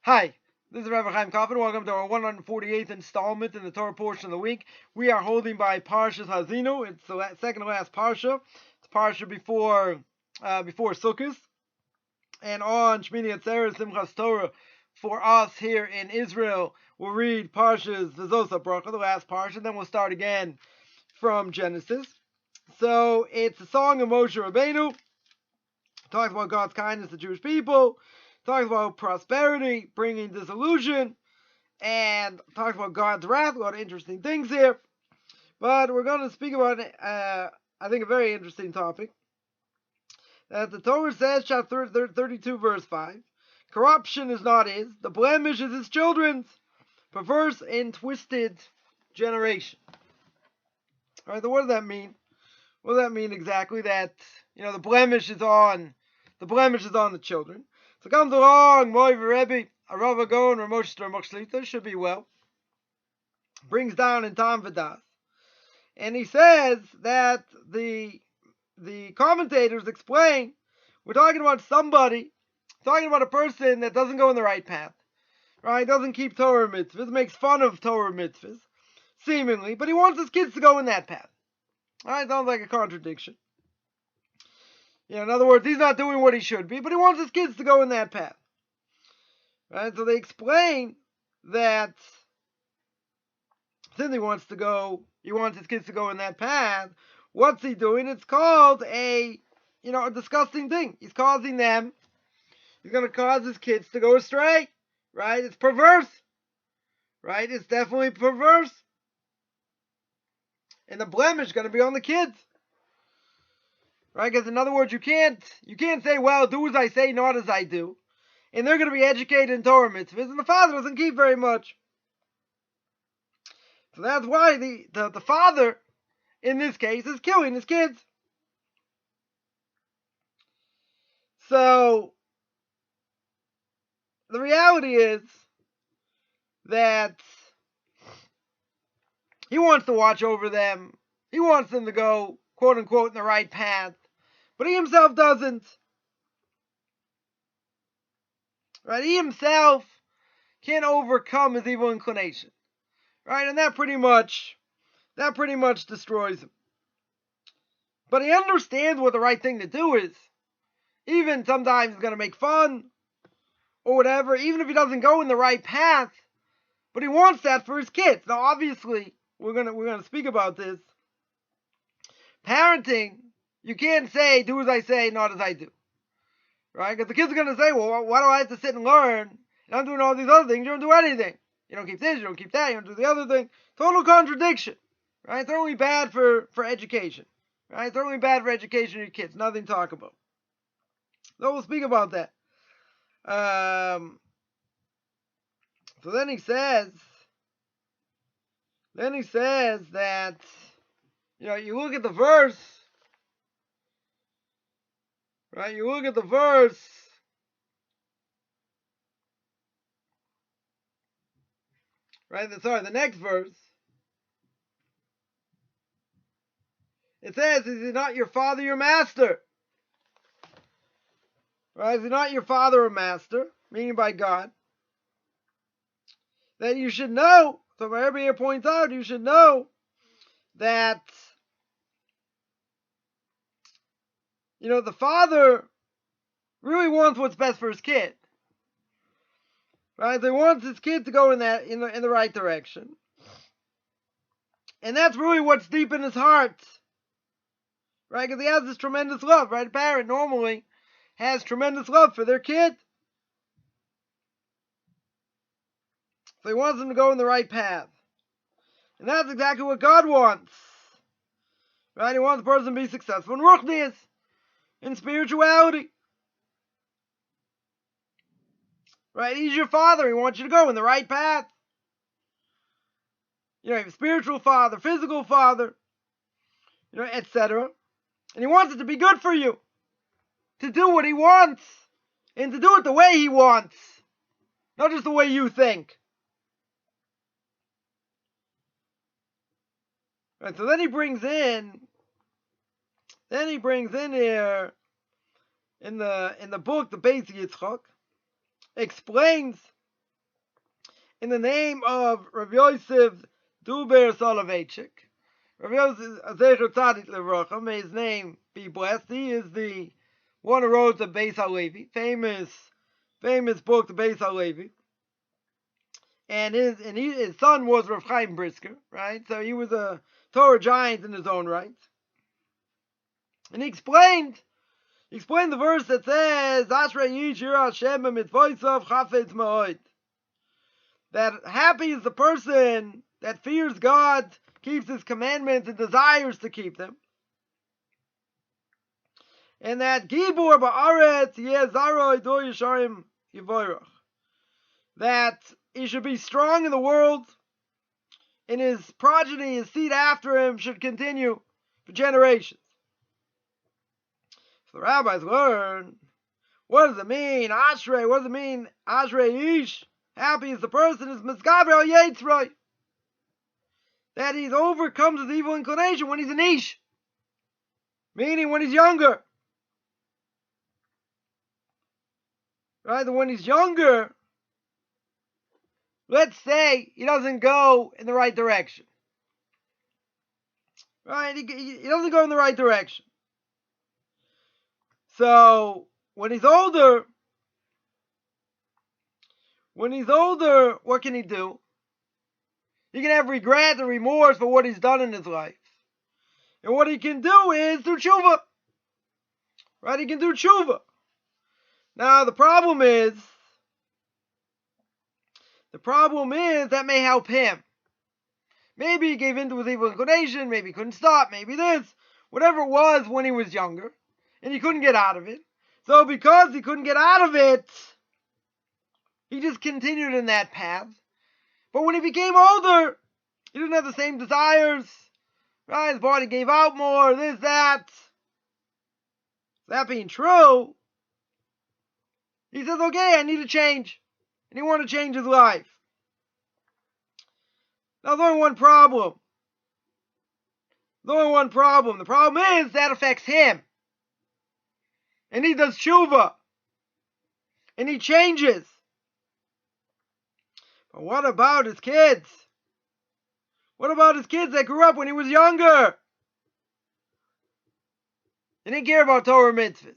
Hi, this is Rabbi Chaim Coffman. Welcome to our 148th installment in the Torah portion of the week. We are holding by Parshas Ha'azinu. It's the second to last parsha. It's parsha before Sukkot, and on Shmini Atzeres Simchas Torah for us here in Israel, we'll read Parshas V'zosa Bracha, the last parsha. Then we'll start again from Genesis. So it's a song of Moshe Rabbeinu. Talks about God's kindness to Jewish people. Talks about prosperity, bringing disillusion, and talks about God's wrath. A lot of interesting things here. But we're going to speak about, I think, a very interesting topic. That the Torah says, chapter 32, verse 5, corruption is not his, the blemish is his children's, perverse and twisted generation. All right, so what does that mean? What does that mean exactly? That, the blemish is on the children. So comes along, Moiv Rabbi, a Rabbi Gaon, or Moshe Shlita, should be well. Brings down in Tam V'das. And he says that the commentators explain, we're talking about a person that doesn't go in the right path. Right? Doesn't keep Torah mitzvahs, makes fun of Torah mitzvahs, seemingly, but he wants his kids to go in that path. Alright, sounds like a contradiction. In other words, he's not doing what he should be, but he wants his kids to go in that path. Right? So they explain that since he wants his kids to go in that path, what's he doing? It's called a disgusting thing. He's going to cause his kids to go astray. Right? It's perverse. Right? It's definitely perverse. And the blemish is going to be on the kids. Right? Because in other words, you can't say, well, do as I say, not as I do. And they're going to be educated in Torah mitzvahs, and the father doesn't keep very much. So that's why the father, in this case, is killing his kids. So, the reality is that he wants to watch over them. He wants them to go, quote unquote, in the right path. But he himself doesn't. Right? He himself can't overcome his evil inclination. Right? And that pretty much destroys him. But he understands what the right thing to do is. Even sometimes he's going to make fun or whatever, even if he doesn't go in the right path. But he wants that for his kids. Now, obviously, we're gonna speak about this. Parenting, you can't say, do as I say, not as I do. Right? Because the kids are going to say, well, why do I have to sit and learn? And I'm doing all these other things. You don't do anything. You don't keep this, you don't keep that, you don't do the other thing. Total contradiction. Right? It's only bad for education. Right? It's only bad for education of your kids. Nothing to talk about. So we'll speak about that. So then he says that, you look at the verse, right? You look at the verse, right? The next verse. It says, is he not your father, your master? Right? Is he not your father or master? Meaning by God. That you should know, so Rabbi here points out, you should know that, the father really wants what's best for his kid. Right? So he wants his kid to go in the right direction. And that's really what's deep in his heart. Right? Because he has this tremendous love, right? A parent normally has tremendous love for their kid. So he wants them to go in the right path. And that's exactly what God wants. Right? He wants the person to be successful in ruchnius, in spirituality. Right? He's your father. He wants you to go in the right path. You have a spiritual father, physical father, etc. And he wants it to be good for you. To do what he wants. And to do it the way he wants. Not just the way you think. Right, so then he brings in here in the book, the Beis Yitzchak, explains in the name of Rabbi Yosef Duber Soloveitchik. Rabbi Yosef Zecher Tzadik Levracha, may his name be blessed. He is the one who wrote the Beis HaLevi, famous book, the Beis HaLevi. And his son was Rav Chaim Brisker, right? So he was a Torah giant in his own right. And he explained the verse that says, Ashrei Yish Yirah Hashem b'mitzvosav chafetz ma'od. That happy is the person that fears God, keeps his commandments, and desires to keep them. And that Gibor ba'aretz yezaro idor yisharim yivorach. That he should be strong in the world, and his progeny, his seed after him, should continue for generations. So the rabbis learn, what does it mean? Ashrei, what does it mean? Ashrei ish, happy is the person, is misgaber al yetzroi. That he overcomes his evil inclination when he's an ish. Meaning when he's younger. Right? When he's younger, let's say he doesn't go in the right direction. Right? He doesn't go in the right direction. So, when he's older, what can he do? He can have regret and remorse for what he's done in his life. And what he can do is do tshuva. Right? He can do tshuva. Now, the problem is that may help him. Maybe he gave in to his evil inclination, maybe he couldn't stop, maybe this. Whatever it was when he was younger, and he couldn't get out of it. So because he couldn't get out of it, he just continued in that path. But when he became older, he didn't have the same desires. Right? His body gave out more, this, that. That being true, he says, okay, I need to change. And he wanted to change his life. Now, there's only one problem. The problem is that affects him. And he does tshuva. And he changes. But what about his kids? What about his kids that grew up when he was younger? He didn't care about Torah mitzvahs.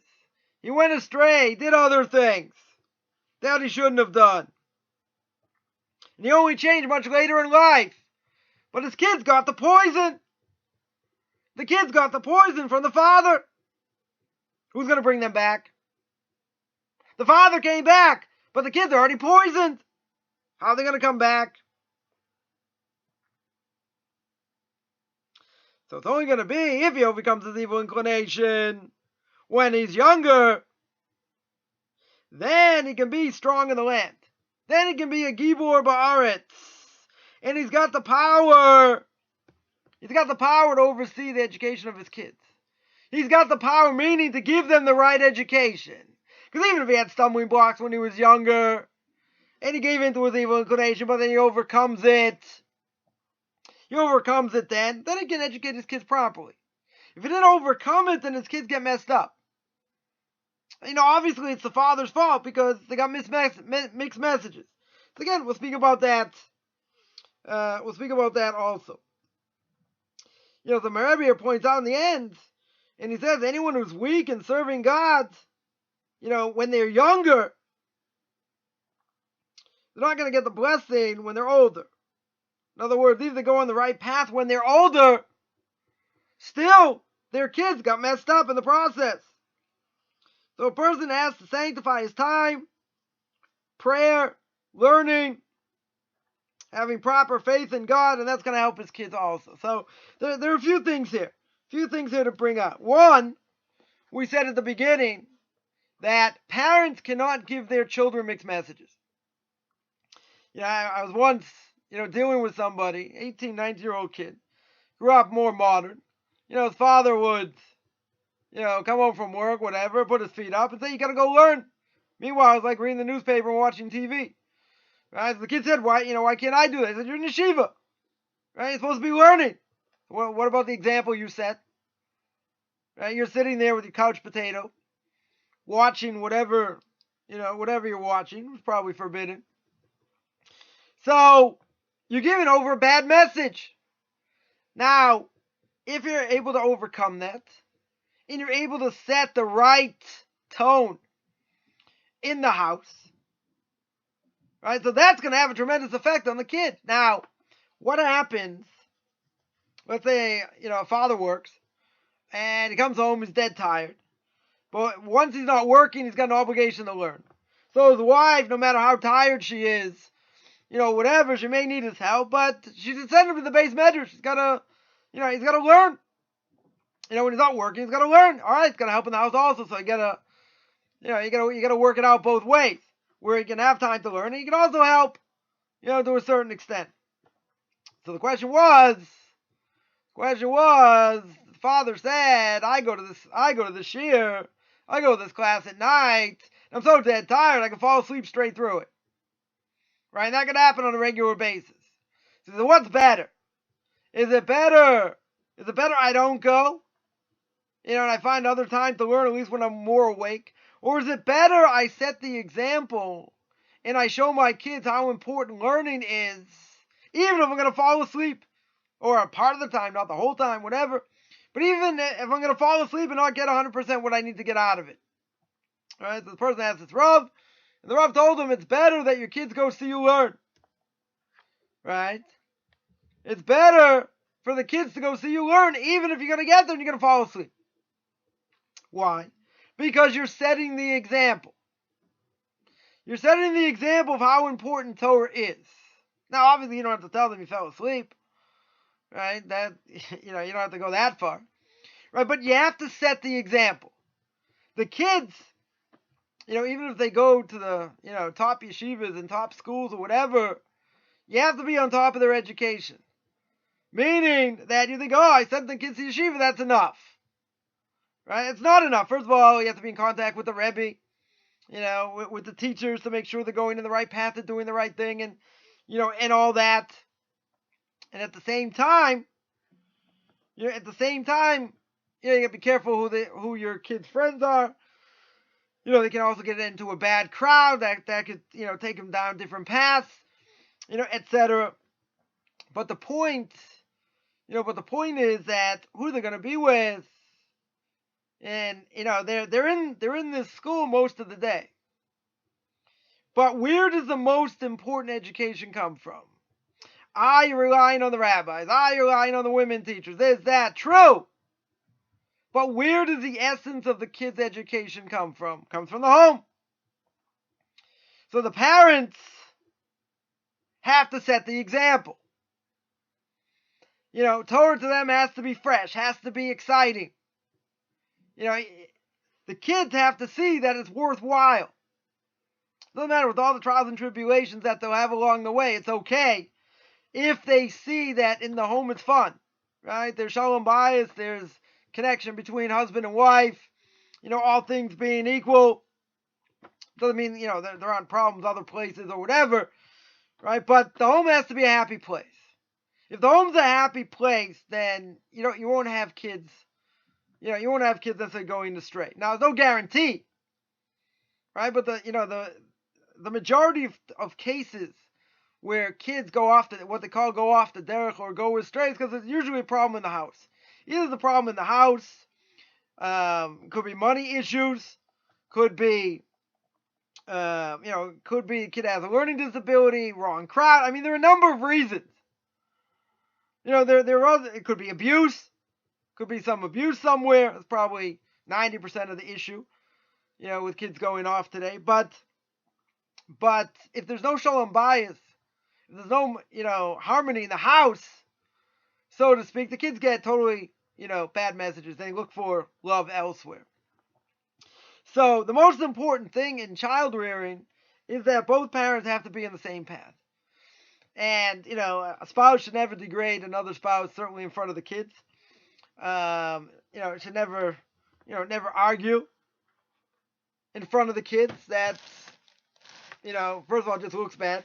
He went astray, did other things that he shouldn't have done. And he only changed much later in life. But his kids got the poison. The kids got the poison from the father. Who's going to bring them back? The father came back, but the kids are already poisoned. How are they going to come back? So it's only going to be if he overcomes his evil inclination when he's younger. Then he can be strong in the land. Then he can be a gibor ba'aretz. And he's got the power. He's got the power to oversee the education of his kids. He's got the power, meaning to give them the right education. Because even if he had stumbling blocks when he was younger, and he gave in to his evil inclination, but then he overcomes it. Then he can educate his kids properly. If he didn't overcome it, then his kids get messed up. Obviously it's the father's fault because they got mixed messages. So again, we'll speak about that. Also. The Rabbi here points out in the end, and he says anyone who's weak in serving God, when they're younger, they're not going to get the blessing when they're older. In other words, even if they go on the right path when they're older, still their kids got messed up in the process. So a person has to sanctify his time, prayer, learning, having proper faith in God, and that's going to help his kids also. So there are a few things here to bring up. One, we said at the beginning that parents cannot give their children mixed messages. I was once, dealing with somebody, 18, 19-year-old kid, grew up more modern. His father would, come home from work, whatever, put his feet up and say, you got to go learn. Meanwhile, I was like reading the newspaper and watching TV. Right? So the kid said, why can't I do that? I said, you're in yeshiva. Right? You're supposed to be learning. Well, what about the example you set? Right? You're sitting there with your couch potato, watching whatever you're watching. It's probably forbidden. So you're giving over a bad message. Now, if you're able to overcome that, and you're able to set the right tone in the house, right? So that's going to have a tremendous effect on the kid. Now, what happens? Let's say, a father works, and he comes home, he's dead tired. But once he's not working, he's got an obligation to learn. So his wife, no matter how tired she is, whatever, she may need his help, but she's send him to the base measure. He's got to learn. When he's not working, he's got to learn. All right, he's got to help in the house also. So you gotta work it out both ways, where he can have time to learn, and he can also help, to a certain extent. So the question was, the father said, I go to this shiur, I go to this class at night, and I'm so dead tired I can fall asleep straight through it. Right? And that could happen on a regular basis. So what's better? Is it better I don't go? And I find other time to learn, at least when I'm more awake? Or is it better I set the example and I show my kids how important learning is, even if I'm going to fall asleep? Or a part of the time, not the whole time, whatever. But even if I'm going to fall asleep and not get 100% what I need to get out of it. All right, so the person asked this Rav, and the Rav told him it's better that your kids go see you learn. Right? It's better for the kids to go see you learn, even if you're going to get there and you're going to fall asleep. Why? Because you're setting the example. You're setting the example of how important Torah is. Now, obviously, you don't have to tell them you fell asleep. Right? That, you don't have to go that far. Right? But you have to set the example. The kids, even if they go to the, top yeshivas and top schools or whatever, you have to be on top of their education. Meaning that you think, I sent the kids to yeshiva, that's enough. Right? It's not enough. First of all, you have to be in contact with the Rabbi, with the teachers to make sure they're going in the right path and doing the right thing and, and all that. And at the same time, you got to be careful who your kids' friends are. They can also get into a bad crowd that could, take them down different paths, etc. But the point is that who they're going to be with, and they're in this school most of the day. But where does the most important education come from? Are you relying on the rabbis? Are you relying on the women teachers? Is that true? But where does the essence of the kid's education come from? It comes from the home. So the parents have to set the example. Torah to them has to be fresh, has to be exciting. The kids have to see that it's worthwhile. Doesn't matter with all the trials and tribulations that they'll have along the way. It's okay if they see that in the home it's fun, right? There's shalom bayis, there's connection between husband and wife, all things being equal. Doesn't mean, there aren't problems other places or whatever, right? But the home has to be a happy place. If the home's a happy place, then, you won't have kids, you won't have kids necessarily going astray. Now, there's no guarantee, right? But the majority of cases where kids go off the derech or go astray is because there's usually a problem in the house. Either the problem in the house, could be money issues, could be a kid has a learning disability, wrong crowd. I mean, there are a number of reasons. It could be abuse, could be some abuse somewhere. That's probably 90% of the issue, with kids going off today. But if there's no shalom bayis, if there's no, harmony in the house, so to speak, the kids get totally, bad messages. They look for love elsewhere. So the most important thing in child rearing is that both parents have to be in the same path. And, a spouse should never degrade another spouse, certainly in front of the kids. Should never argue in front of the kids. That's, first of all, it just looks bad.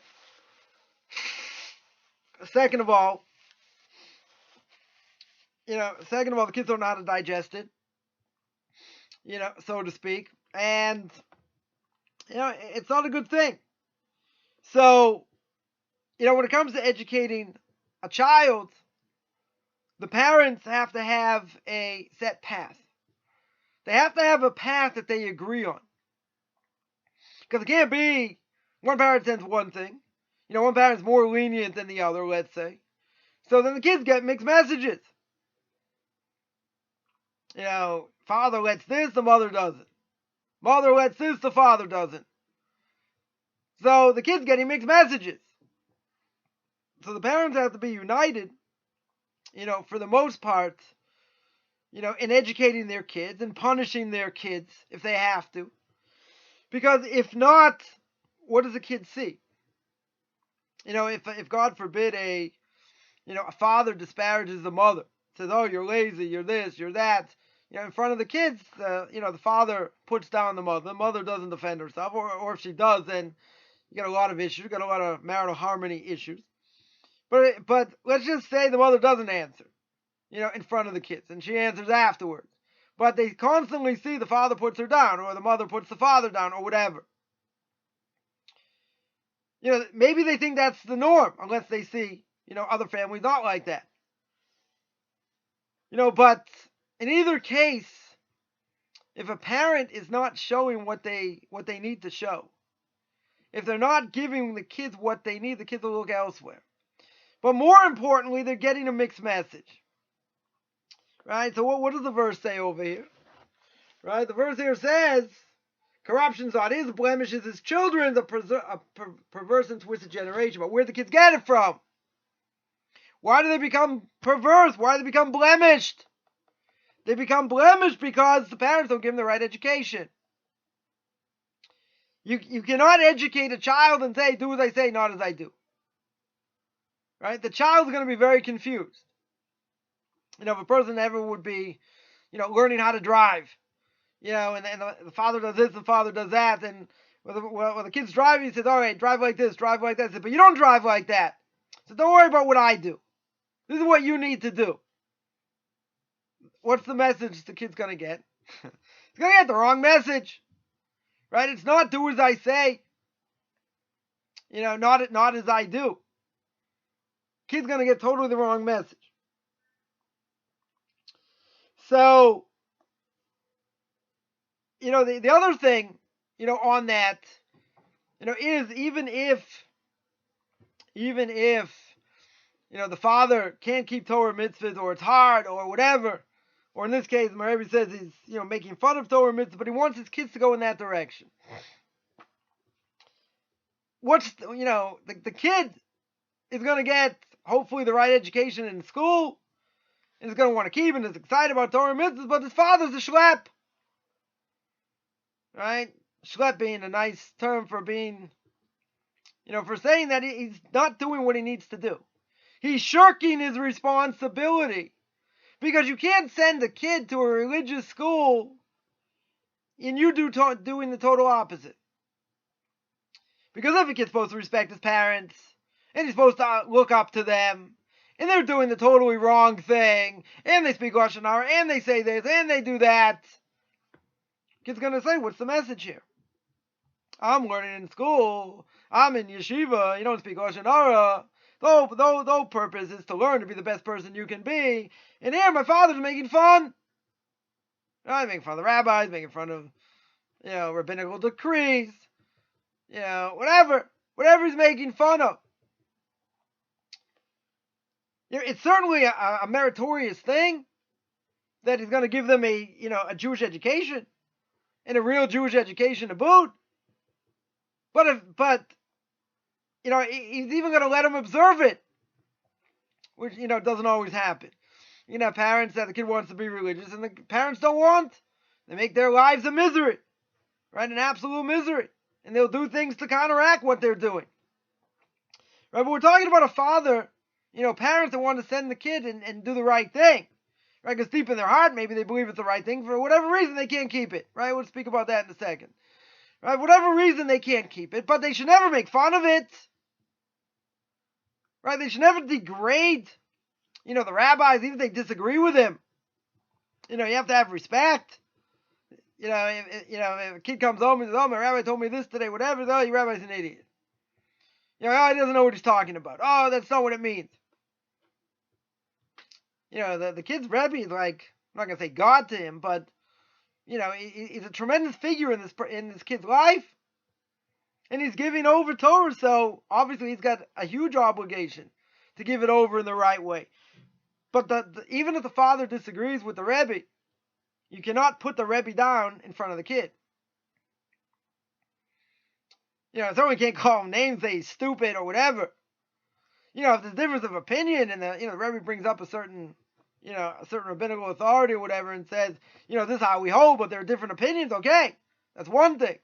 Second of all, the kids don't know how to digest it, so to speak. And, it's not a good thing. So, when it comes to educating a child, the parents have to have a set path. They have to have a path that they agree on. Because it can't be one parent sends one thing. One parent's more lenient than the other, let's say. So then the kids get mixed messages. Father lets this, the mother doesn't. Mother lets this, the father doesn't. So the kids getting mixed messages. So the parents have to be united, for the most part, in educating their kids and punishing their kids if they have to. Because if not, what does the kid see? If God forbid a father disparages the mother, says, "Oh, you're lazy, you're this, you're that," in front of the kids, the father puts down the mother. The mother doesn't defend herself, or if she does, then you got a lot of issues, got a lot of marital harmony issues. But let's just say the mother doesn't answer, in front of the kids, and she answers afterwards. But they constantly see the father puts her down, or the mother puts the father down, or whatever. Maybe they think that's the norm, unless they see, other families not like that. But in either case, if a parent is not showing what they need to show, if they're not giving the kids what they need, the kids will look elsewhere. But more importantly, they're getting a mixed message. Right? So what does the verse say over here? Right? The verse here says, corruption's not his, blemish is his children, a perverse and twisted generation. But where do the kids get it from? Why do they become perverse? Why do they become blemished? They become blemished because the parents don't give them the right education. You cannot educate a child and say, do as I say, not as I do. Right? The child's going to be very confused. If a person ever would be, learning how to drive, and the father does this, the father does that, and when the kid's driving, he says, all right, drive like this, drive like that. I said, but you don't drive like that. So don't worry about what I do. This is what you need to do. What's the message the kid's going to get? He's going to get the wrong message. Right? It's not do as I say. Not as I do. Kid's going to get totally the wrong message. So, the other thing, on that, is even if, the father can't keep Torah mitzvahs, or it's hard, or whatever, or in this case, Rabbi says he's, making fun of Torah mitzvahs, but he wants his kids to go in that direction. The kid is going to get, hopefully, the right education in school, and is going to want to keep and is excited about Torah mitzvahs, but his father's a schlep. Right? Schlep being a nice term for being, for saying that he's not doing what he needs to do. He's shirking his responsibility. Because you can't send a kid to a religious school and you doing the total opposite. Because if a kid's supposed to respect his parents, and he's supposed to look up to them, and they're doing the totally wrong thing, and they speak Lashon Hara, and they say this, and they do that, kid's going to say, what's the message here? I'm learning in school, I'm in yeshiva, you don't speak Lashon Hara. The whole purpose is to learn to be the best person you can be. And here, my father's making fun. He's making fun of the rabbis, making fun of, rabbinical decrees, whatever he's making fun of. It's certainly a meritorious thing that he's going to give them a Jewish education, and a real Jewish education to boot. But he's even going to let them observe it, which, doesn't always happen. You can have parents that the kid wants to be religious, and the parents don't want. They make their lives a misery, right? An absolute misery. And they'll do things to counteract what they're doing. Right? But we're talking about a father, parents that want to send the kid and do the right thing. Right? Because deep in their heart, maybe they believe it's the right thing. For whatever reason, they can't keep it. Right? We'll speak about that in a second. Right? Whatever reason, they can't keep it. But they should never make fun of it. Right? They should never degrade, the rabbis, even if they disagree with him. You have to have respect. If a kid comes home and says, oh, my rabbi told me this today, whatever, your rabbi's an idiot. He doesn't know what he's talking about. Oh, that's not what it means. The kid's Rebbe is like, I'm not gonna say God to him, but he's a tremendous figure in this kid's life, and he's giving over Torah. So obviously he's got a huge obligation to give it over in the right way. But even if the father disagrees with the Rebbe, you cannot put the Rebbe down in front of the kid. Someone can't call him names, say he's stupid or whatever. If there's difference of opinion and the Rebbe brings up a certain rabbinical authority or whatever and says, this is how we hold, but there are different opinions, okay, that's one thing.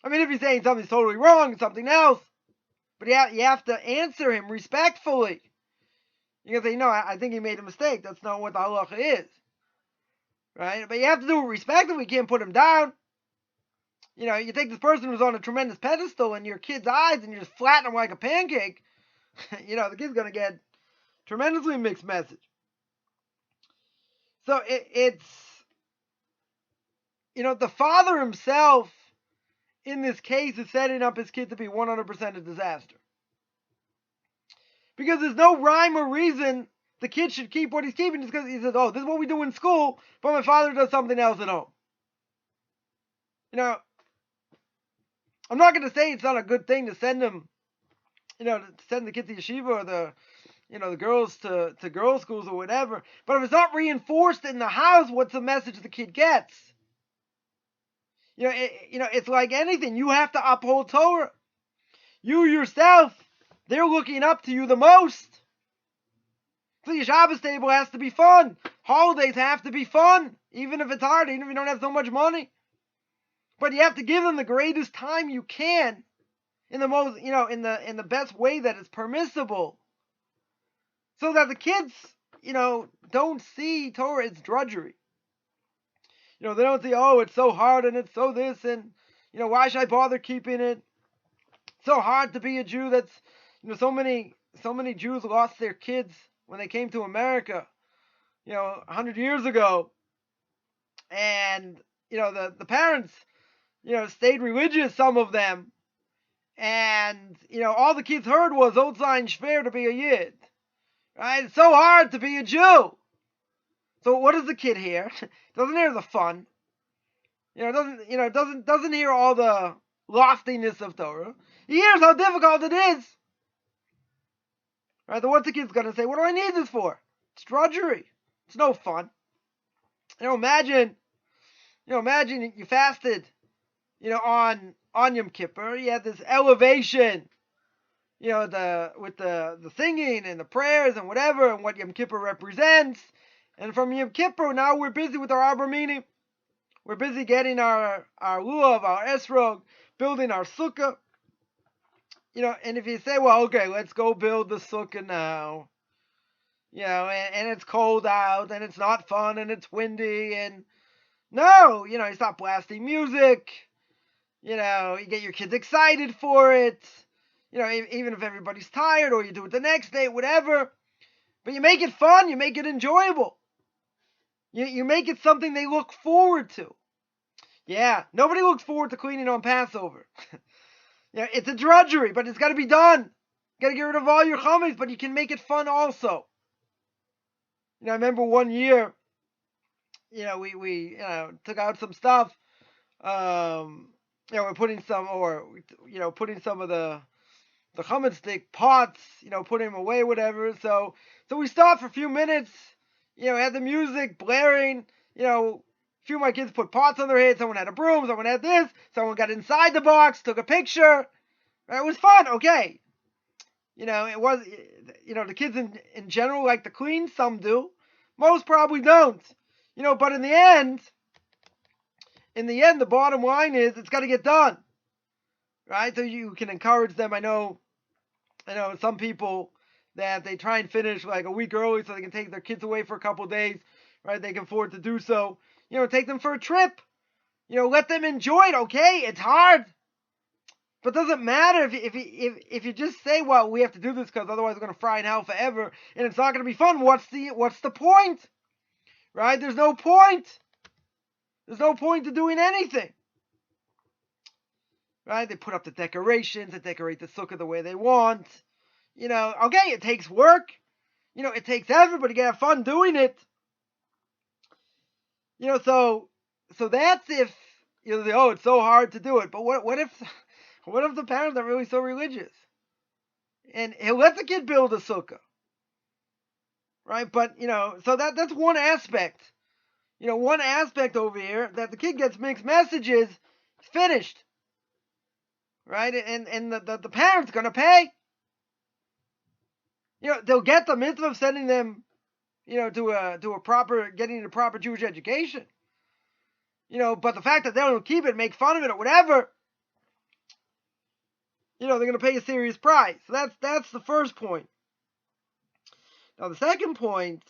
I mean, if he's saying something's totally wrong, something else, but you have to answer him respectfully. You can say, no, I think he made a mistake. That's not what the halacha is. Right? But you have to do it respectfully. You can't put him down. You take this person who's on a tremendous pedestal in your kid's eyes and you just flatten him like a pancake, the kid's going to get tremendously mixed message. So it's the father himself in this case is setting up his kid to be 100% a disaster. Because there's no rhyme or reason the kid should keep what he's keeping just because he says, oh, this is what we do in school, but my father does something else at home. I'm not going to say it's not a good thing to send him, to send the kids to yeshiva or the girls to girls' schools or whatever. But if it's not reinforced in the house, what's the message the kid gets? It's like anything. You have to uphold Torah. You yourself, they're looking up to you the most. So your Shabbos table has to be fun. Holidays have to be fun, even if it's hard, even if you don't have so much money. But you have to give them the greatest time you can, in the most, in the best way that is permissible, so that the kids, don't see Torah as drudgery. They don't say, oh, it's so hard and it's so this and why should I bother keeping it? It's so hard to be a Jew. That's so many Jews lost their kids when they came to America, 100 years ago, and the parents stayed religious, some of them, and all the kids heard was Old Sign Shver to be a Yid, right? It's so hard to be a Jew. So what does the kid hear? Doesn't hear the fun. Doesn't hear all the loftiness of Torah. He hears how difficult it is. Right? Then what's the kid's gonna say? What do I need this for? It's drudgery. It's no fun. Imagine you fasted, on Yom Kippur. You had this elevation, with the singing and the prayers and whatever, and what Yom Kippur represents. And from Yom Kippur, now we're busy with our Arba Minim. We're busy getting our lulav, our esrog, building our sukkah. And if you say, well, okay, let's go build the sukkah now, and it's cold out, and it's not fun, and it's windy, and no, you stop blasting music, you get your kids excited for it, even if everybody's tired, or you do it the next day, whatever, but you make it fun, you make it enjoyable. You make it something they look forward to. Yeah, nobody looks forward to cleaning on Passover. It's a drudgery, but it's got to be done. You got to get rid of all your chametz, but you can make it fun also. I remember one year, we took out some stuff. We're putting some, putting some of the chametz stick pots, putting them away, whatever. So we stopped for a few minutes. Had the music blaring. A few of my kids put pots on their head. Someone had a broom. Someone had this. Someone got inside the box, took a picture. It was fun. Okay. It was, the kids in general like to clean. Some do. Most probably don't. But in the end, the bottom line is it's got to get done. Right? So you can encourage them. I know some people that they try and finish like a week early so they can take their kids away for a couple of days, right? They can afford to do so. Take them for a trip. Let them enjoy it. Okay, it's hard, but doesn't matter if you just say, well, we have to do this because otherwise we're going to fry in hell forever and it's not going to be fun. What's the point, right? There's no point. There's no point to doing anything. right? They put up the decorations, they decorate the sukkah the way they want. Okay, it takes work. It takes effort, but you gotta have fun doing it. So that's if it's so hard to do it. But what if the parents are really so religious and he'll let the kid build a sukkah, right? But so that's one aspect. One aspect over here that the kid gets mixed messages. It's finished, right? And the parents gonna pay. They'll get the mitzvah of sending them, to a proper, getting a proper Jewish education. But the fact that they don't keep it, make fun of it, or whatever, they're going to pay a serious price. So that's the first point. Now the second point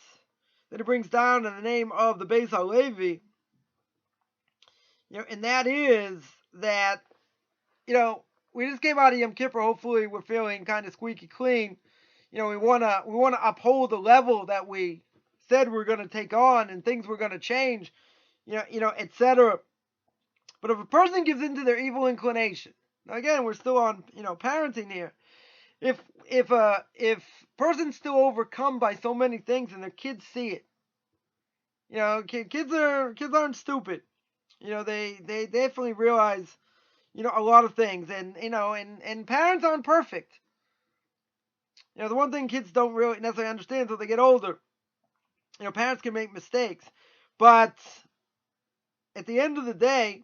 that it brings down in the name of the Beis HaLevi, and that is that, we just came out of Yom Kippur. Hopefully we're feeling kind of squeaky clean. We wanna uphold the level that we said we're going to take on, and things we're going to change, etc. But if a person gives into their evil inclination, now again, we're still on, parenting here. If person's still overcome by so many things and their kids see it, kids aren't stupid. They definitely realize, a lot of things, and parents aren't perfect. The one thing kids don't really necessarily understand until they get older, parents can make mistakes, but at the end of the day,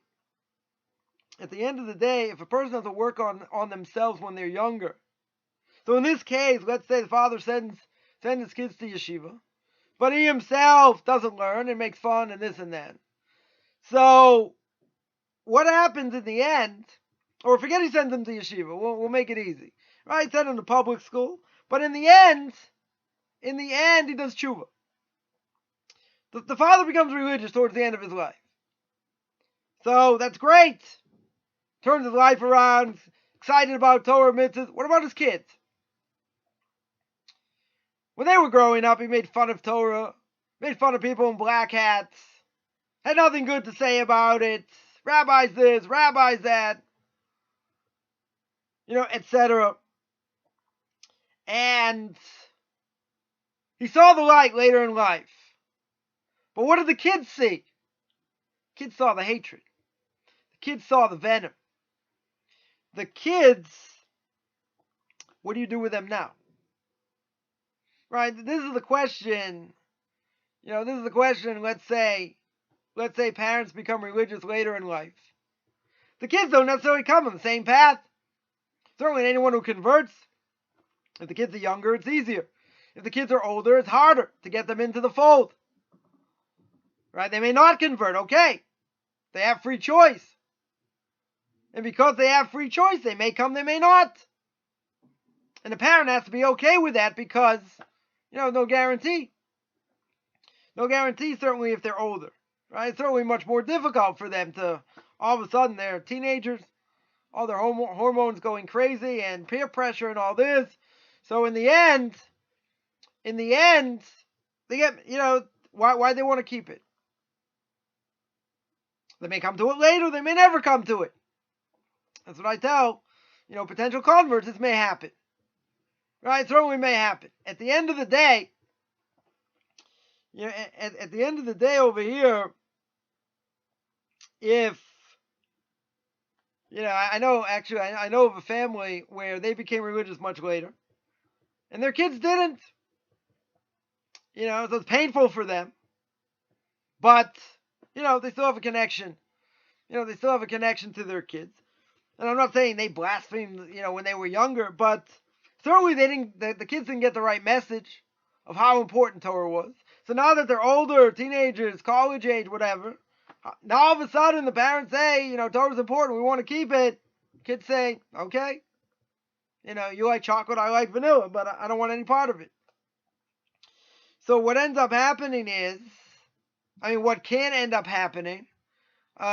if a person doesn't work on themselves when they're younger, so in this case, let's say the father sends his kids to yeshiva, but he himself doesn't learn and makes fun and this and that. So what happens in the end? Or forget he sends them to yeshiva. We'll make it easy, right? Send him to public school, but in the end, he does tshuva. The father becomes religious towards the end of his life. So that's great. Turns his life around, excited about Torah mitzvahs. What about his kids? When they were growing up, he made fun of Torah, made fun of people in black hats, had nothing good to say about it. Rabbis this, rabbis that, etc. And he saw the light later in life. But what did the kids see? Kids saw the hatred. The kids saw the venom. The kids, what do you do with them now? Right? This is the question. This is the question. Let's say parents become religious later in life. The kids don't necessarily come on the same path. Certainly anyone who converts, if the kids are younger, it's easier. If the kids are older, it's harder to get them into the fold. Right? They may not convert. Okay. They have free choice. And because they have free choice, they may come, they may not. And the parent has to be okay with that because, no guarantee. No guarantee, certainly, if they're older. Right? It's certainly much more difficult for them to, all of a sudden, they're teenagers, all their hormones going crazy, and peer pressure and all this. So in the end, they get, why they want to keep it. They may come to it later, they may never come to it. That's what I tell, potential converts. This may happen. Right? It certainly may happen. At the end of the day, at the end of the day over here, if, I know of a family where they became religious much later, and their kids didn't. So it's painful for them. But, they still have a connection. They still have a connection to their kids. And I'm not saying they blasphemed, when they were younger, but certainly the kids didn't get the right message of how important Torah was. So now that they're older, teenagers, college age, whatever, now all of a sudden the parents say, Torah's important, we want to keep it. Kids say, okay, you like chocolate, I like vanilla, but I don't want any part of it. So what ends up happening is, what can end up happening, is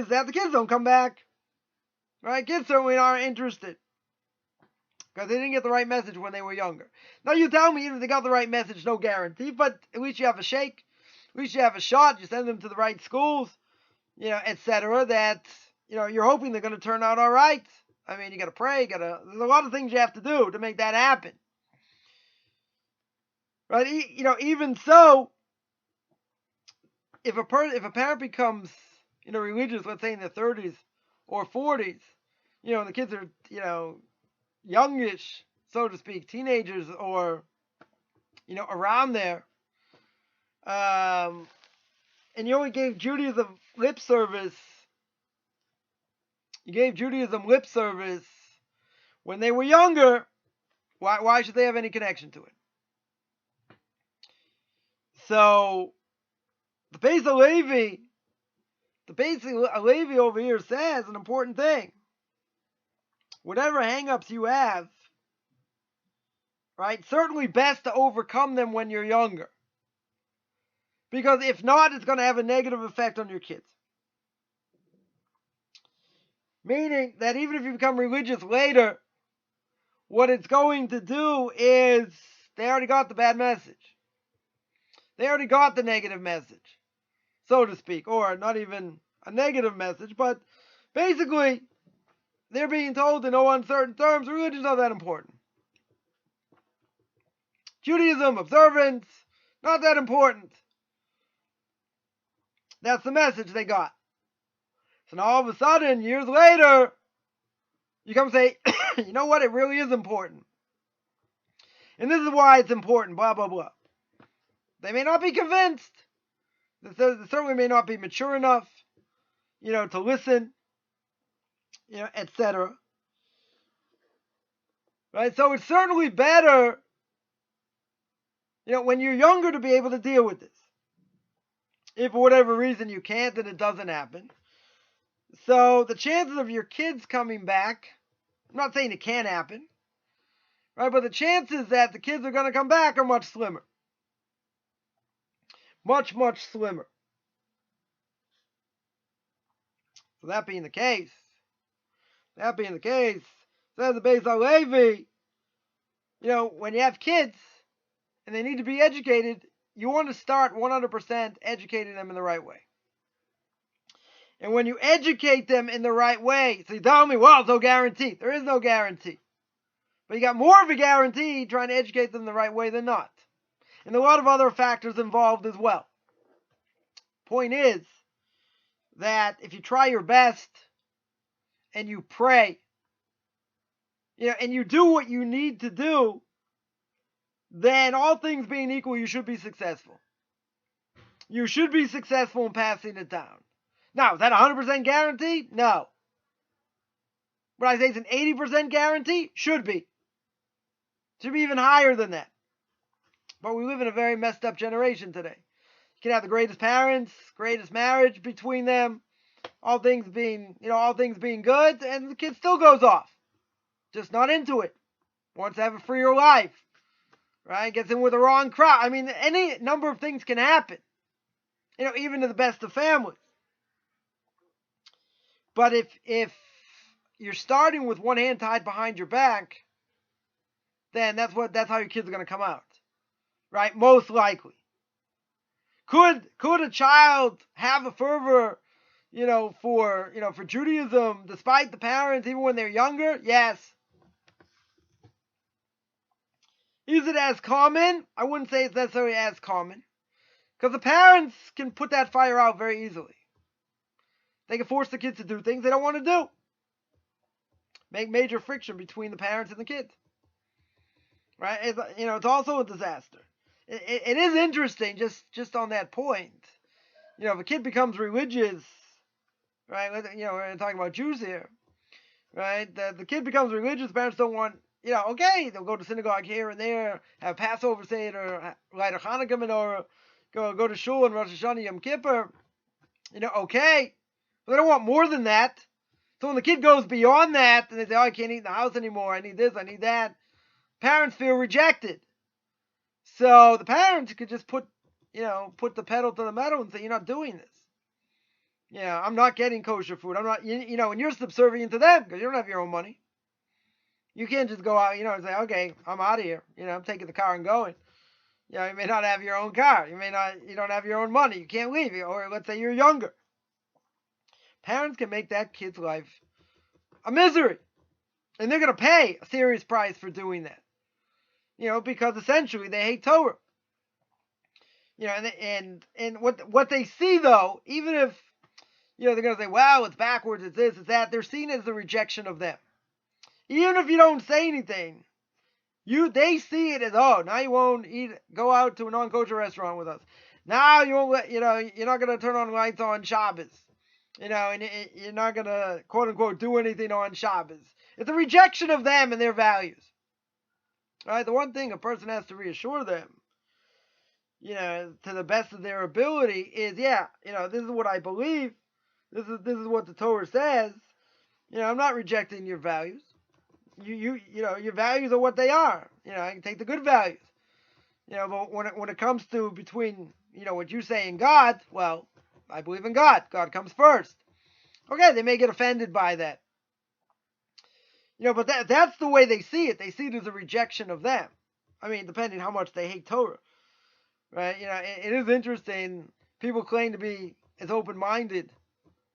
that the kids don't come back. Right? Kids certainly aren't interested. Because they didn't get the right message when they were younger. Now you tell me, even if they got the right message, no guarantee, but at least you have a shake. At least you have a shot. You send them to the right schools. etc., that, you're hoping they're going to turn out all right. I mean, you got to pray, there's a lot of things you have to do to make that happen. Right? Even so, if a parent becomes, religious, let's say in their 30s or 40s, and the kids are, youngish, so to speak, teenagers or, around there, and you only gave Judaism lip service, when they were younger, why should they have any connection to it? So, the Beis Halevi over here says an important thing. Whatever hang-ups you have, right, certainly best to overcome them when you're younger. Because if not, it's going to have a negative effect on your kids. Meaning that even if you become religious later, what it's going to do is they already got the bad message. They already got the negative message, so to speak. Or not even a negative message, but basically they're being told in no uncertain terms, religion's not that important. Judaism, observance, not that important. That's the message they got. So now all of a sudden, years later, you come and say, you know what, it really is important. And this is why it's important, blah, blah, blah. They may not be convinced. They certainly may not be mature enough, to listen, etc. Right? So it's certainly better, when you're younger to be able to deal with this. If for whatever reason you can't and it doesn't happen. So the chances of your kids coming back, I'm not saying it can't happen, right? But the chances that the kids are going to come back are much slimmer. Much, much slimmer. So that being the case, says the Beis Halevi, when you have kids and they need to be educated, you want to start 100% educating them in the right way. And when you educate them in the right way, so you tell me, well, there's no guarantee. There is no guarantee. But you got more of a guarantee trying to educate them the right way than not. And a lot of other factors involved as well. Point is that if you try your best and you pray, and you do what you need to do, then all things being equal, you should be successful. You should be successful in passing it down. Now, is that 100% guarantee? No. Would I say it's an 80% guarantee? Should be. Should be even higher than that. But we live in a very messed up generation today. You can have the greatest parents, greatest marriage between them, all things being good, and the kid still goes off. Just not into it. Wants to have a freer life. Right? Gets in with the wrong crowd. I mean, any number of things can happen. Even to the best of families. But if you're starting with one hand tied behind your back, then that's how your kids are going to come out. Right? Most likely. Could a child have a fervor, for Judaism despite the parents, even when they're younger? Yes. Is it as common? I wouldn't say it's necessarily as common. Because the parents can put that fire out very easily. They can force the kids to do things they don't want to do. Make major friction between the parents and the kids. Right? It's also a disaster. It is interesting, just on that point. If a kid becomes religious, right? We're talking about Jews here, right? The kid becomes religious. Parents don't want, okay, they'll go to synagogue here and there, have Passover Seder, light a Hanukkah menorah, go to shul and Rosh Hashanah Yom Kippur. Okay, but they don't want more than that. So when the kid goes beyond that, and they say, "Oh, I can't eat in the house anymore. I need this, I need that," parents feel rejected. So the parents could just put the pedal to the metal and say, "You're not doing this. I'm not getting kosher food. I'm not, and you're subservient to them because you don't have your own money. You can't just go out, and say, okay, I'm out of here. I'm taking the car and going. You may not have your own car. You don't have your own money. You can't leave. Or let's say you're younger. parents can make that kid's life a misery. And they're going to pay a serious price for doing that. Because essentially they hate Torah. And what they see though, even if they're going to say, "Wow, it's backwards, it's this, it's that," they're seen as a rejection of them. Even if you don't say anything, they see it as, "Oh, now you won't go out to a non-kosher restaurant with us. Now you won't you're not going to turn on lights on Shabbos. And you're not going to quote unquote do anything on Shabbos." It's a rejection of them and their values. All right, the one thing a person has to reassure them, to the best of their ability is, this is what I believe. This is what the Torah says. I'm not rejecting your values. Your values are what they are. I can take the good values. But when it comes to between, what you say and God, well, I believe in God. God comes first. Okay, they may get offended by that. But that's the way they see it. They see it as a rejection of them. I mean, depending how much they hate Torah. Right? It is interesting. People claim to be as open-minded,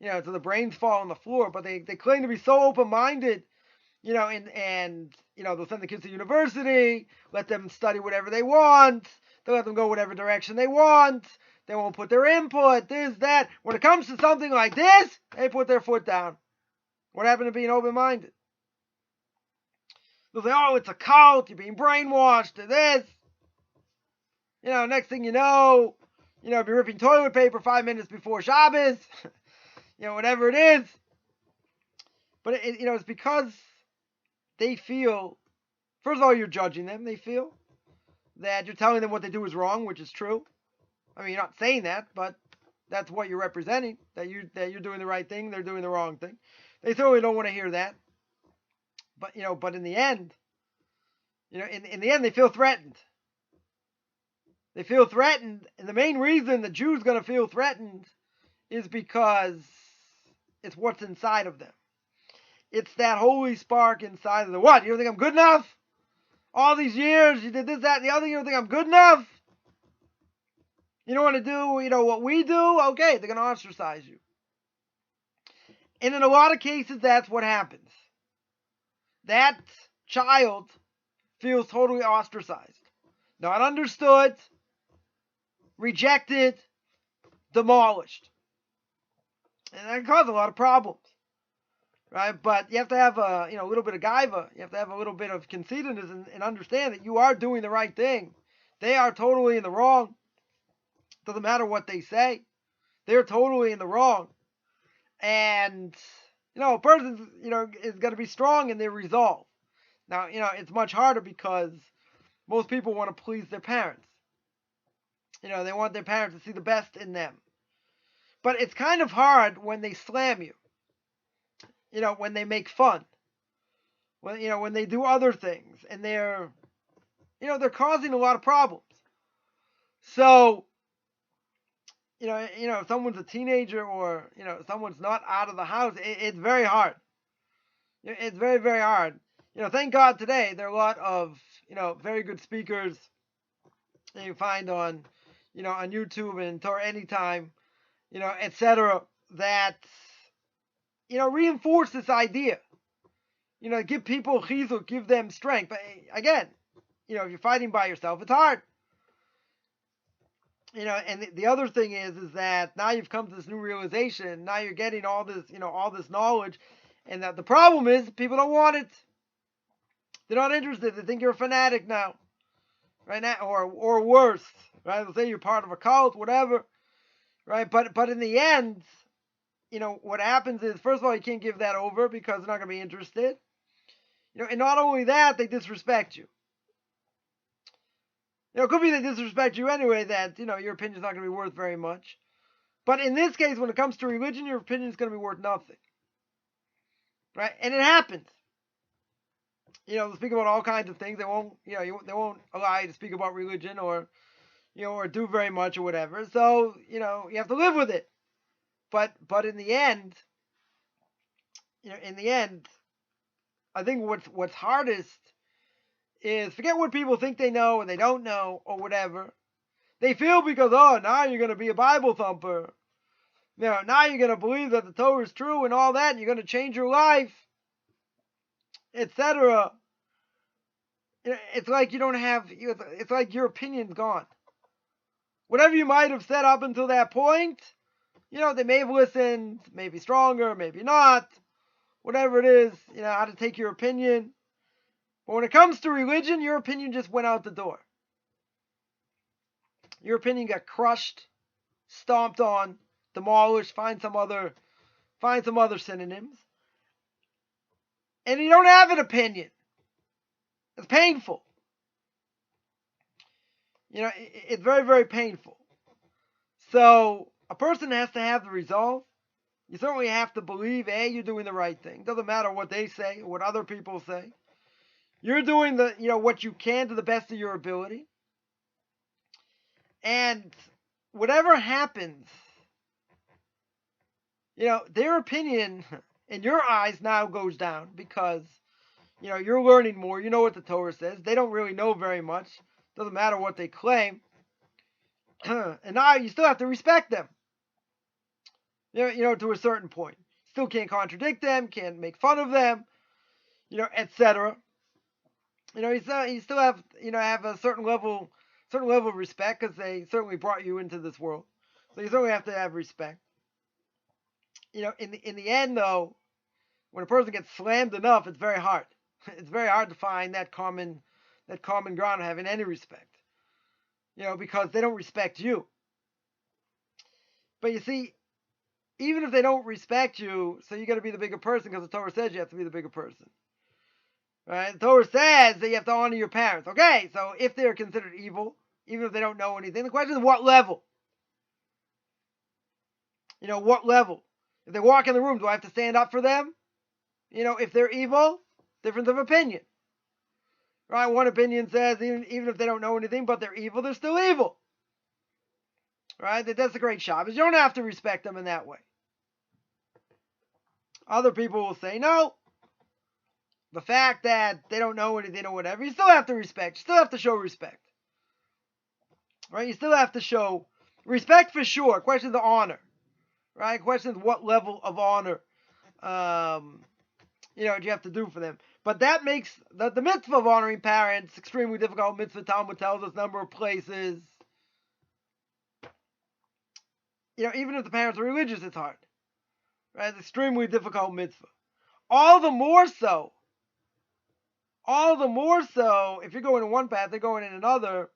till the brains fall on the floor, but they claim to be so open-minded, and they'll send the kids to university, let them study whatever they want, they'll let them go whatever direction they want, they won't put their input, this, that. When it comes to something like this, they put their foot down. What happened to being open-minded? They'll say, "Oh, it's a cult, you're being brainwashed to this." Next thing you know, be ripping toilet paper 5 minutes before Shabbos, whatever it is. But it's because they feel, first of all, you're judging them. They feel that you're telling them what they do is wrong, which is true. I mean, you're not saying that, but that's what you're representing, that you're doing the right thing, they're doing the wrong thing. They certainly don't want to hear that. But in the end, in the end, they feel threatened. They feel threatened, and the main reason the Jew's going to feel threatened is because it's what's inside of them. It's that holy spark inside of them. What? You don't think I'm good enough? All these years, you did this, that, and the other, you don't think I'm good enough? You don't want to do, what we do? Okay, they're going to ostracize you. And in a lot of cases, that's what happens. That child feels totally ostracized, not understood, rejected, demolished. And that can cause a lot of problems, right? But you have to have a little bit of gaiva. You have to have a little bit of conceitedness and understand that you are doing the right thing. They are totally in the wrong. Doesn't matter what they say. They're totally in the wrong. And, a person, is going to be strong in their resolve. Now, it's much harder because most people want to please their parents. They want their parents to see the best in them. But it's kind of hard when they slam you. When they make fun. When they do other things. And they're causing a lot of problems. So, if someone's a teenager or, someone's not out of the house, it's very hard. It's very, very hard. Thank God today there are a lot of, very good speakers that you find on, on YouTube and Torah Anytime, etc. that, reinforce this idea. Give people chizuk, give them strength. But again, if you're fighting by yourself, it's hard. And the other thing is that now you've come to this new realization. Now you're getting all this, all this knowledge. And that the problem is people don't want it. They're not interested. They think you're a fanatic now. Right now, or worse. Right? They'll say you're part of a cult, whatever. Right? But in the end, what happens is, first of all, you can't give that over because they're not going to be interested. And not only that, they disrespect you. It could be they disrespect you anyway, that, your opinion's not going to be worth very much. But in this case, when it comes to religion, your opinion is going to be worth nothing. Right? And it happens. They'll speak about all kinds of things. They won't, they won't allow you to speak about religion or, or do very much or whatever. So, you have to live with it. But in the end, I think what's hardest is forget what people think they know and they don't know or whatever. They feel because, now you're going to be a Bible thumper. Now you're going to believe that the Torah is true and all that, and you're going to change your life, etc. It's like you don't have, it's like your opinion's gone. Whatever you might have said up until that point, they may have listened, maybe stronger, maybe not, whatever it is, how to take your opinion. But when it comes to religion, your opinion just went out the door. Your opinion got crushed, stomped on, demolished, find some other synonyms. And you don't have an opinion. It's painful. It's very, very painful. So a person has to have the resolve. You certainly have to believe, you're doing the right thing. Doesn't matter what they say or what other people say. You're doing what you can to the best of your ability. And whatever happens, their opinion in your eyes now goes down because, you're learning more. You know what the Torah says. They don't really know very much. Doesn't matter what they claim. And now you still have to respect them. To a certain point. Still can't contradict them, can't make fun of them, etc. You still have, have a certain level of respect because they certainly brought you into this world. So you certainly have to have respect. In the end, though, when a person gets slammed enough, it's very hard. It's very hard to find that common ground of having any respect. Because they don't respect you. But you see, even if they don't respect you, so you got to be the bigger person because the Torah says you have to be the bigger person. Right? The Torah says that you have to honor your parents. Okay, so if they're considered evil, even if they don't know anything, the question is what level? What level? If they walk in the room, do I have to stand up for them? If they're evil, difference of opinion. Right? One opinion says even if they don't know anything, but they're evil, they're still evil. Right? That's a great Shabbos. You don't have to respect them in that way. Other people will say, no, the fact that they don't know anything or whatever, you still have to respect. You still have to show respect. Right? You still have to show respect for sure. Question is the honor. Right? Question is what level of honor do you have to do for them. But that makes the mitzvah of honoring parents extremely difficult. Mitzvah Talmud tells us a number of places. Even if the parents are religious, it's hard. Right? It's extremely difficult mitzvah. All the more so if you're going in one path, they're going in another,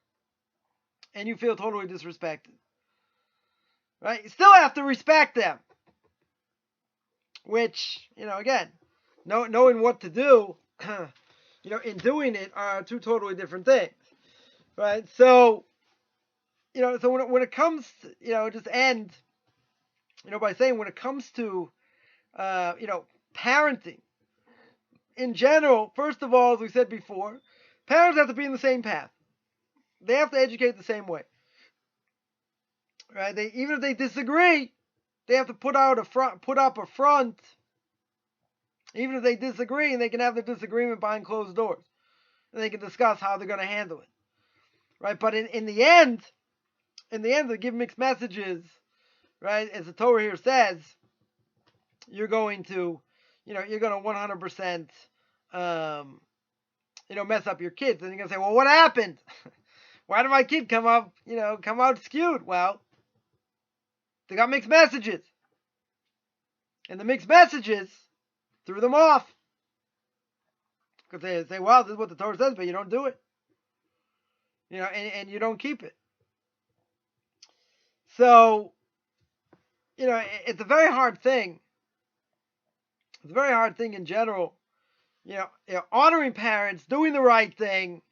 and you feel totally disrespected. Right? You still have to respect them. Which, again, knowing what to do, in doing it are two totally different things. Right? So, so when it comes, just end, by saying when it comes to, parenting, in general, first of all, as we said before, parents have to be in the same path. They have to educate the same way. Right? Even if they disagree, they have to put up a front. Even if they disagree, and they can have the disagreement behind closed doors. And they can discuss how they're going to handle it. Right? But in the end, they give mixed messages. Right? As the Torah here says, you're going to 100%, mess up your kids. And you're going to say, well, what happened? Why did my kid come out skewed? Well, they got mixed messages. And the mixed messages threw them off. Because they say, well, this is what the Torah says, but you don't do it. And you don't keep it. So, it's a very hard thing. It's a very hard thing in general. Honoring parents, doing the right thing,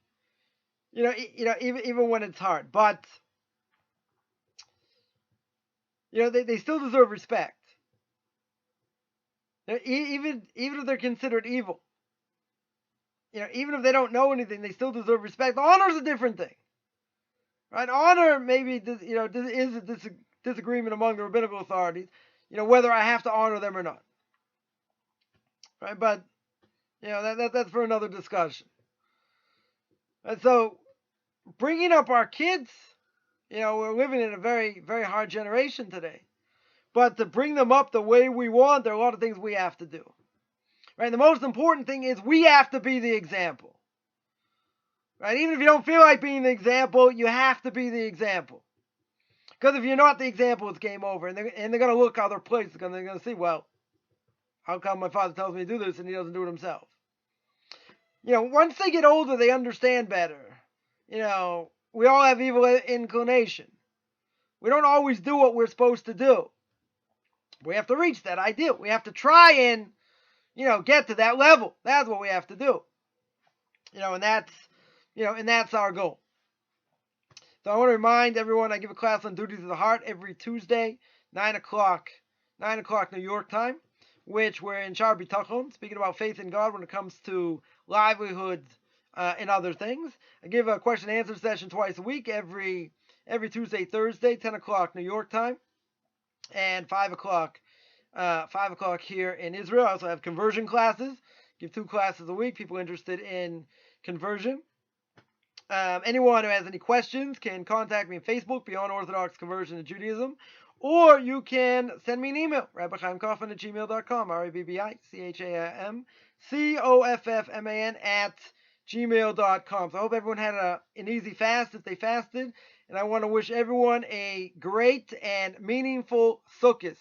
even when it's hard. But, they still deserve respect. Even if they're considered evil. Even if they don't know anything, they still deserve respect. Honor is a different thing. Right? Honor maybe, is a disagreement among the rabbinical authorities, whether I have to honor them or not. Right? But, that's for another discussion. And so, bringing up our kids, we're living in a very, very hard generation today. But to bring them up the way we want, there are a lot of things we have to do. Right? The most important thing is we have to be the example. Right? Even if you don't feel like being the example, you have to be the example. Because if you're not the example, it's game over. And they're going to look other places, and they're going to see, well, how come my father tells me to do this and he doesn't do it himself? Once they get older, they understand better. We all have evil inclination. We don't always do what we're supposed to do. We have to reach that ideal. We have to try and, get to that level. That's what we have to do. And that's our goal. So I want to remind everyone I give a class on duties of the heart every Tuesday, 9 o'clock New York time, which we're in Shar B'Tachon, speaking about faith in God when it comes to livelihood and other things. I give a question and answer session twice a week, every Tuesday, Thursday, 10 o'clock New York time, and 5 o'clock here in Israel. I also have conversion classes. Give 2 classes a week, people interested in conversion. Anyone who has any questions can contact me on Facebook, Beyond Orthodox Conversion to Judaism, or you can send me an email, rabbichaimcoffman@gmail.com, RABBICHAIMCOFFMAN @gmail.com. So I hope everyone had an easy fast if they fasted, and I want to wish everyone a great and meaningful Sukkot.